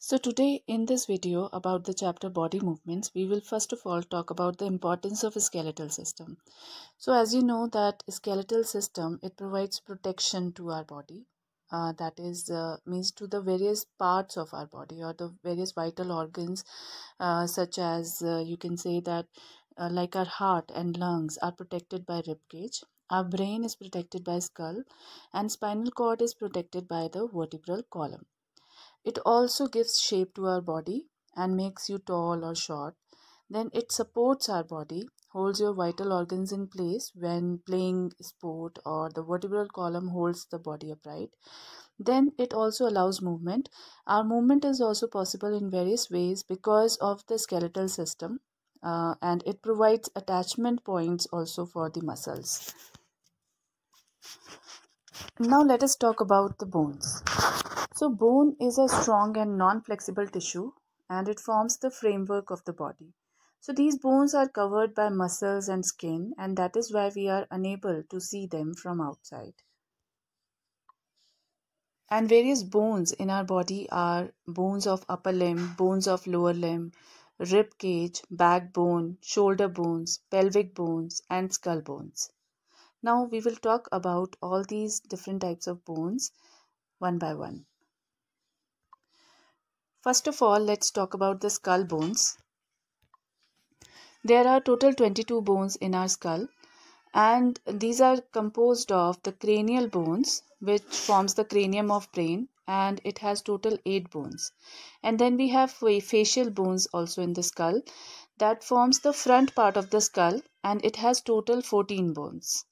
So today in this video about the chapter body movements, we will first of all talk about the importance of a skeletal system. So as you know that skeletal system, it provides protection to our body. That is means to the various parts of our body or the various vital organs such as you can say that like our heart and lungs are protected by rib cage. Our brain is protected by skull and spinal cord is protected by the vertebral column. It also gives shape to our body and makes you tall or short. Then it supports our body, holds your vital organs in place when playing sport, or the vertebral column holds the body upright. Then it also allows movement. Our movement is also possible in various ways because of the skeletal system, and it provides attachment points also for the muscles. Now let us talk about the bones. So bone is a strong and non-flexible tissue and it forms the framework of the body. So these bones are covered by muscles and skin, and that is why we are unable to see them from outside. And various bones in our body are bones of upper limb, bones of lower limb, rib cage, backbone, shoulder bones, pelvic bones, and skull bones. Now we will talk about all these different types of bones one by one. First of all, let's talk about the skull bones. There are total 22 bones in our skull, and these are composed of the cranial bones, which forms the cranium of brain, and it has total 8 bones. And then we have facial bones also in the skull that forms the front part of the skull, and it has total 14 bones.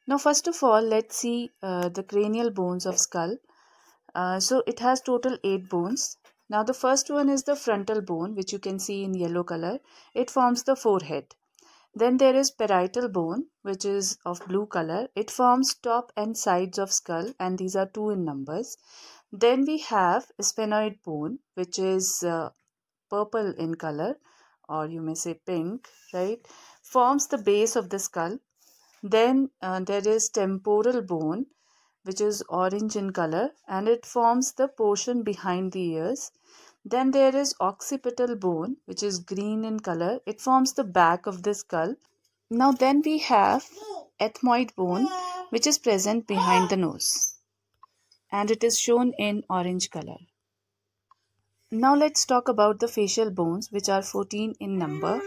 Now first of all, let's see the cranial bones of skull. So it has total 8 bones. Now the first one is the frontal bone, which you can see in yellow color. It forms the forehead. Then there is parietal bone, which is of blue color. It forms top and sides of skull, and these are 2 in numbers. Then we have sphenoid bone, which is purple in color, or you may say pink, right? Forms the base of the skull. Then there is temporal bone, which is orange in color, and it forms the portion behind the ears. Then there is occipital bone, which is green in color. It forms the back of the skull. Now then we have ethmoid bone, which is present behind the nose, and it is shown in orange color. Now let's talk about the facial bones, which are 14 in number,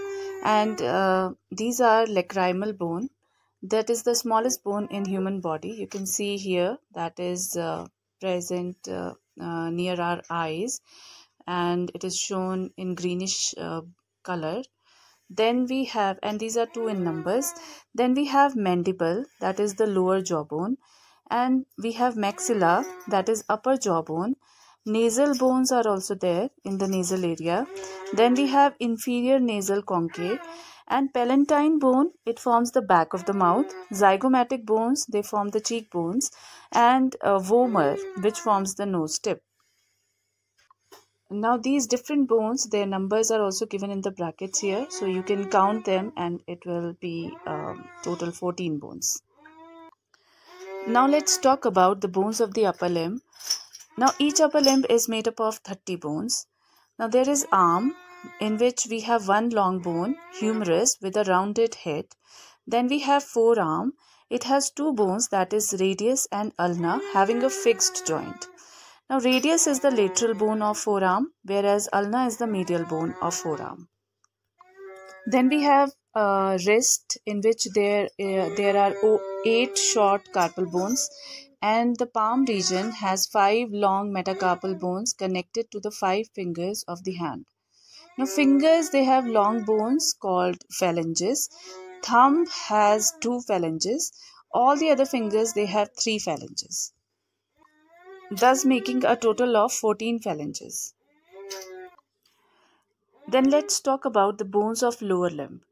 and these are lacrimal bone. That is the smallest bone in human body. You can see here that is present near our eyes, and it is shown in greenish color. Then we have, and these are 2 in numbers, then we have mandible, that is the lower jawbone, and we have maxilla, that is upper jawbone. Nasal bones are also there in the nasal area. Then we have inferior nasal concave, and palatine bone, it forms the back of the mouth. Zygomatic bones, they form the cheekbones, and vomer, which forms the nose tip. Now these different bones, their numbers are also given in the brackets here, so you can count them and it will be total 14 bones. Now let's talk about the bones of the upper limb. Now each upper limb is made up of 30 bones. Now there is arm, in which we have one long bone, humerus, with a rounded head. Then we have forearm. It has 2 bones, that is radius and ulna, having a fixed joint. Now radius is the lateral bone of forearm, whereas ulna is the medial bone of forearm. Then we have wrist, in which there are 8 short carpal bones, and the palm region has 5 long metacarpal bones connected to the 5 fingers of the hand. Now fingers, they have long bones called phalanges. Thumb has 2 phalanges. All the other fingers, they have 3 phalanges, thus making a total of 14 phalanges. Then let's talk about the bones of lower limb.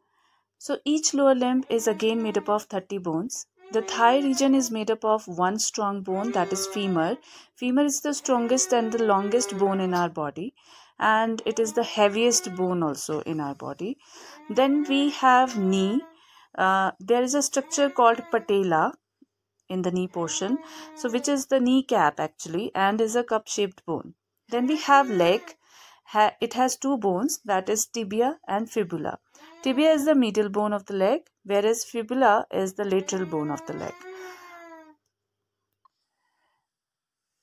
So each lower limb is again made up of 30 bones. The thigh region is made up of 1 strong bone, that is femur. Femur is the strongest and the longest bone in our body, and it is the heaviest bone also in our body. Then we have knee. There is a structure called patella in the knee portion, so which is the kneecap actually, and is a cup shaped bone. Then we have leg. It has two bones, that is tibia and fibula. Tibia is the medial bone of the leg, whereas fibula is the lateral bone of the leg.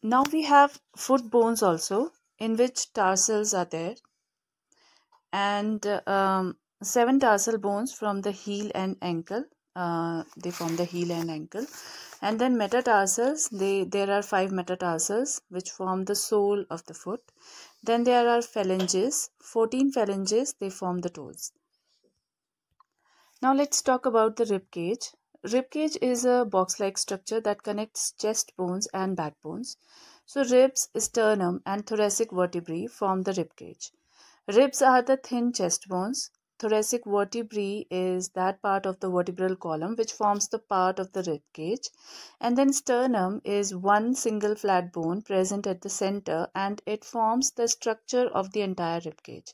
Now we have foot bones also, in which tarsals are there, and 7 tarsal bones from the heel and ankle. They form the heel and ankle. And then metatarsals, there are 5 metatarsals which form the sole of the foot. Then there are phalanges, 14 phalanges, they form the toes. Now let's talk about the rib cage. Rib cage is a box-like structure that connects chest bones and backbones. So ribs, sternum and thoracic vertebrae form the rib cage. Ribs are the thin chest bones. Thoracic vertebrae is that part of the vertebral column which forms the part of the rib cage. And then sternum is one single flat bone present at the center, and it forms the structure of the entire rib cage.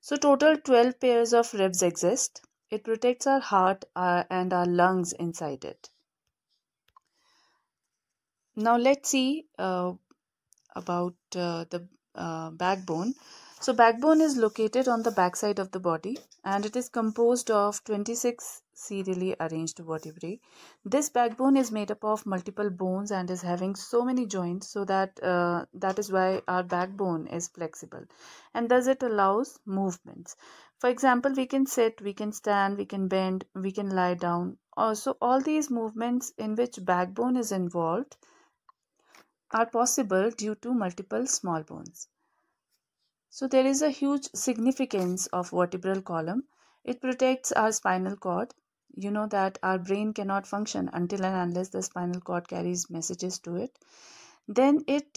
So total 12 pairs of ribs exist. It protects our heart and our lungs inside it. Now let's see about the backbone. So backbone is located on the backside of the body, and it is composed of 26 serially arranged vertebrae. This backbone is made up of multiple bones and is having so many joints, so that is why our backbone is flexible, and thus it allows movements. For example, we can sit, we can stand, we can bend, we can lie down. Also, all these movements in which backbone is involved are possible due to multiple small bones. So there is a huge significance of vertebral column. It protects our spinal cord. You know that our brain cannot function until and unless the spinal cord carries messages to it. Then it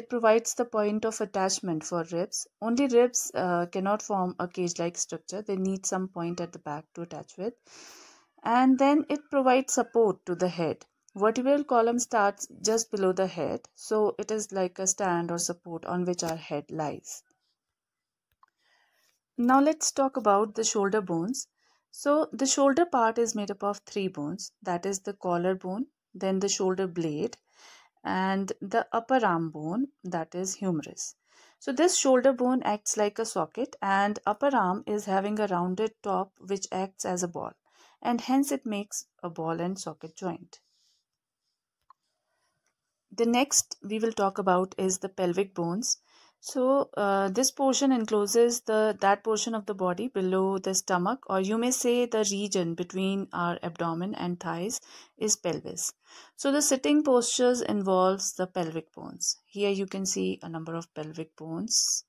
provides the point of attachment for ribs. Only ribs cannot form a cage-like structure. They need some point at the back to attach with. And then it provides support to the head. Vertebral column starts just below the head, so it is like a stand or support on which our head lies. Now let's talk about the shoulder bones. So the shoulder part is made up of 3 bones, that is the collar bone, then the shoulder blade, and the upper arm bone, that is humerus. So this shoulder bone acts like a socket, and upper arm is having a rounded top which acts as a ball, and hence it makes a ball and socket joint. The next we will talk about is the pelvic bones. So this portion encloses that portion of the body below the stomach, or you may say the region between our abdomen and thighs is pelvis. So the sitting postures involves the pelvic bones. Here you can see a number of pelvic bones.